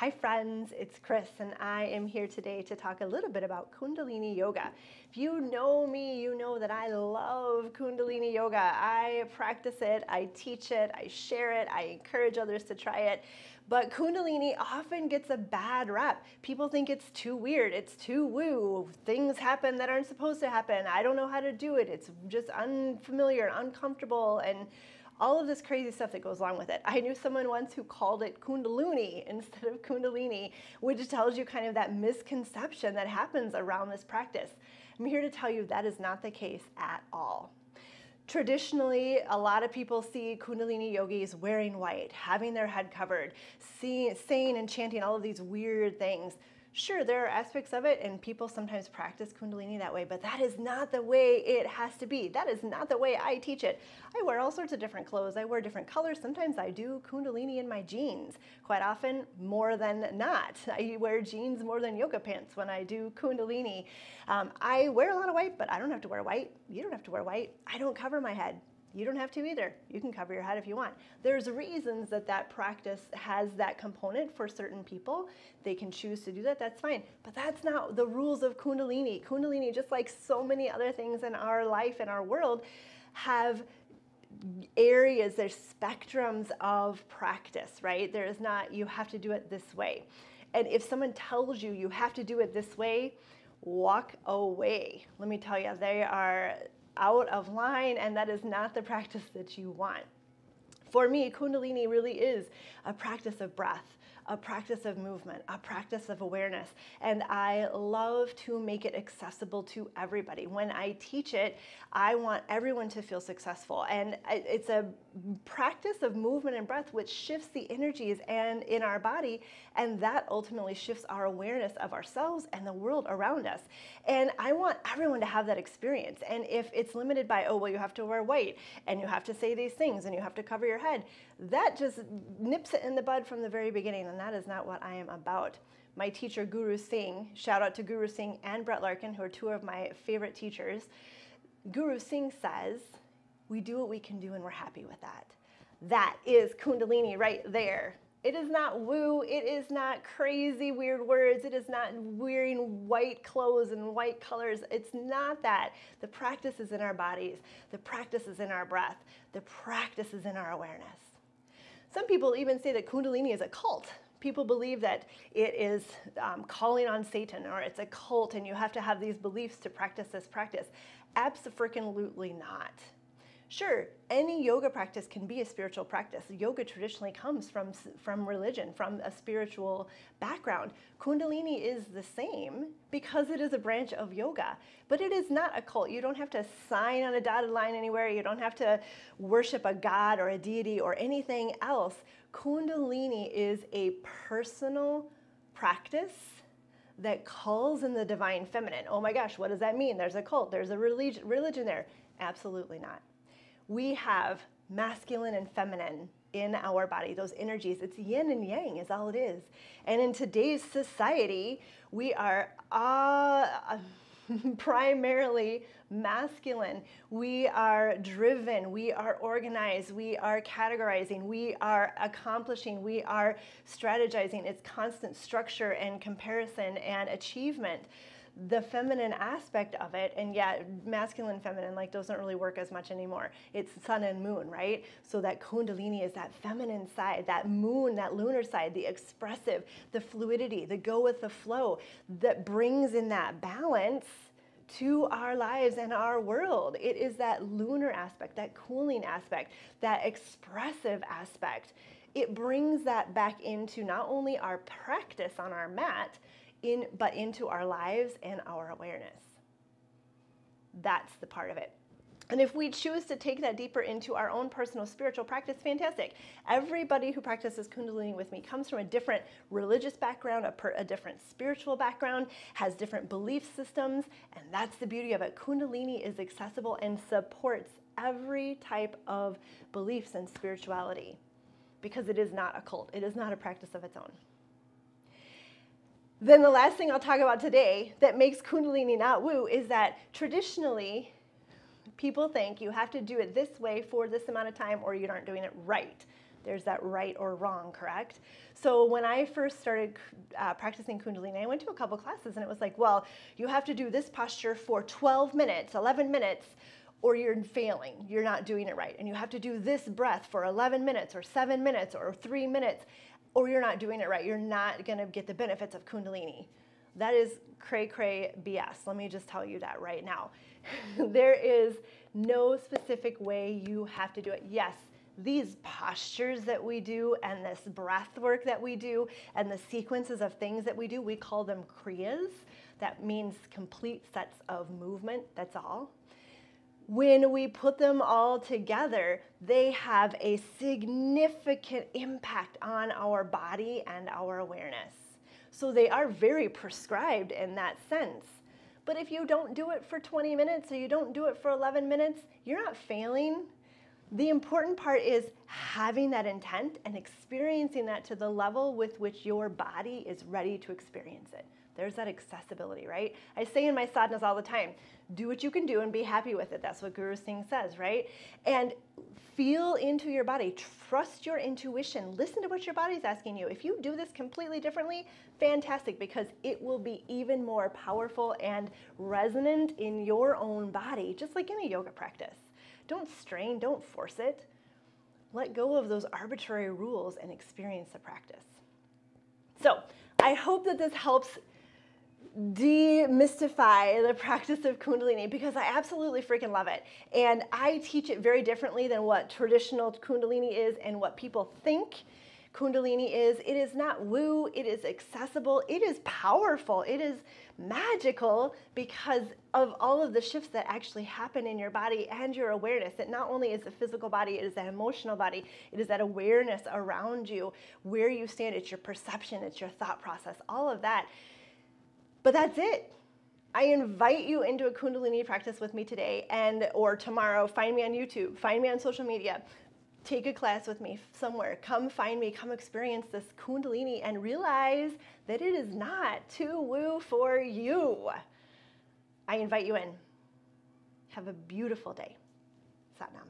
Hi friends, it's Chris and I am here today to talk a little bit about Kundalini Yoga. If you know me, you know that I love Kundalini Yoga. I practice it, I teach it, I share it, I encourage others to try it. But Kundalini often gets a bad rep. People think it's too weird, it's too woo, things happen that aren't supposed to happen, I don't know how to do it, it's just unfamiliar, uncomfortable, and all of this crazy stuff that goes along with it. I knew someone once who called it Kundalini instead of Kundalini, which tells you kind of that misconception that happens around this practice. I'm here to tell you that is not the case at all. Traditionally, a lot of people see Kundalini yogis wearing white, having their head covered, saying and chanting all of these weird things. Sure, there are aspects of it, and people sometimes practice Kundalini that way, but that is not the way it has to be. That is not the way I teach it. I wear all sorts of different clothes. I wear different colors. Sometimes I do Kundalini in my jeans. Quite often, more than not. I wear jeans more than yoga pants when I do Kundalini. I wear a lot of white, but I don't have to wear white. You don't have to wear white. I don't cover my head. You don't have to either. You can cover your head if you want. There's reasons that that practice has that component for certain people. They can choose to do that, that's fine. But that's not the rules of Kundalini. Kundalini, just like so many other things in our life and our world, have areas, there's spectrums of practice, right? There is not, you have to do it this way. And if someone tells you you have to do it this way, walk away. Let me tell you, they are out of line, and that is not the practice that you want. For me, Kundalini really is a practice of breath, a practice of movement, a practice of awareness, and I love to make it accessible to everybody. When I teach it, I want everyone to feel successful, and it's a practice of movement and breath which shifts the energies and in our body, and that ultimately shifts our awareness of ourselves and the world around us. And I want everyone to have that experience. And if it's limited by, oh, well, you have to wear white and you have to say these things and you have to cover your head, that just nips it in the bud from the very beginning, and that is not what I am about. My teacher, Guru Singh, shout out to Guru Singh and Brett Larkin, who are two of my favorite teachers. Guru Singh says, we do what we can do and we're happy with that. That is Kundalini right there. It is not woo, it is not crazy weird words, it is not wearing white clothes and white colors. It's not that. The practice is in our bodies, the practice is in our breath, the practice is in our awareness. Some people even say that Kundalini is a cult. People believe that it is calling on Satan, or it's a cult and you have to have these beliefs to practice this practice. Abso-freaking-lutely not. Sure, any yoga practice can be a spiritual practice. Yoga traditionally comes from religion, from a spiritual background. Kundalini is the same because it is a branch of yoga, but it is not a cult. You don't have to sign on a dotted line anywhere. You don't have to worship a god or a deity or anything else. Kundalini is a personal practice that calls in the divine feminine. Oh my gosh, what does that mean? There's a cult, there's a religion there. Absolutely not. We have masculine and feminine in our body, those energies. It's yin and yang is all it is. And in today's society, we are primarily masculine. We are driven, we are organized, we are categorizing, we are accomplishing, we are strategizing. It's constant structure and comparison and achievement. The feminine aspect of it, and yet masculine, feminine, like doesn't really work as much anymore. It's sun and moon, right? So that Kundalini is that feminine side, that moon, that lunar side, the expressive, the fluidity, the go with the flow that brings in that balance to our lives and our world. It is that lunar aspect, that cooling aspect, that expressive aspect. It brings that back into not only our practice on our mat, but into our lives and our awareness. That's the part of it. And if we choose to take that deeper into our own personal spiritual practice, fantastic. Everybody who practices Kundalini with me comes from a different religious background, a different spiritual background, has different belief systems, and that's the beauty of it. Kundalini is accessible and supports every type of beliefs and spirituality because it is not a cult. It is not a practice of its own. Then the last thing I'll talk about today that makes Kundalini not woo is that traditionally people think you have to do it this way for this amount of time or you aren't doing it right. There's that right or wrong, correct? So when I first started practicing Kundalini, I went to a couple classes and it was like, well, you have to do this posture for 12 minutes, 11 minutes, or you're failing, you're not doing it right. And you have to do this breath for 11 minutes or 7 minutes or 3 minutes, or you're not doing it right. You're not gonna get the benefits of Kundalini. That is cray-cray BS. Let me just tell you that right now. There is no specific way you have to do it. Yes, these postures that we do and this breath work that we do and the sequences of things that we do, we call them kriyas. That means complete sets of movement, that's all. When we put them all together, they have a significant impact on our body and our awareness. So they are very prescribed in that sense. But if you don't do it for 20 minutes or you don't do it for 11 minutes, you're not failing. The important part is having that intent and experiencing that to the level with which your body is ready to experience it. There's that accessibility, right? I say in my sadhanas all the time, do what you can do and be happy with it. That's what Guru Singh says, right? And feel into your body. Trust your intuition. Listen to what your body's asking you. If you do this completely differently, fantastic, because it will be even more powerful and resonant in your own body, just like any yoga practice. Don't strain, don't force it. Let go of those arbitrary rules and experience the practice. So I hope that this helps demystify the practice of Kundalini, because I absolutely freaking love it. And I teach it very differently than what traditional Kundalini is and what people think Kundalini is. It is not woo, it is accessible, it is powerful, it is magical because of all of the shifts that actually happen in your body and your awareness. It not only is the physical body, it is that emotional body, it is that awareness around you, where you stand, it's your perception, it's your thought process, all of that. But that's it. I invite you into a Kundalini practice with me today or tomorrow. Find me on YouTube, find me on social media. Take a class with me somewhere. Come find me, come experience this Kundalini and realize that it is not too woo for you. I invite you in. Have a beautiful day. Sat Nam.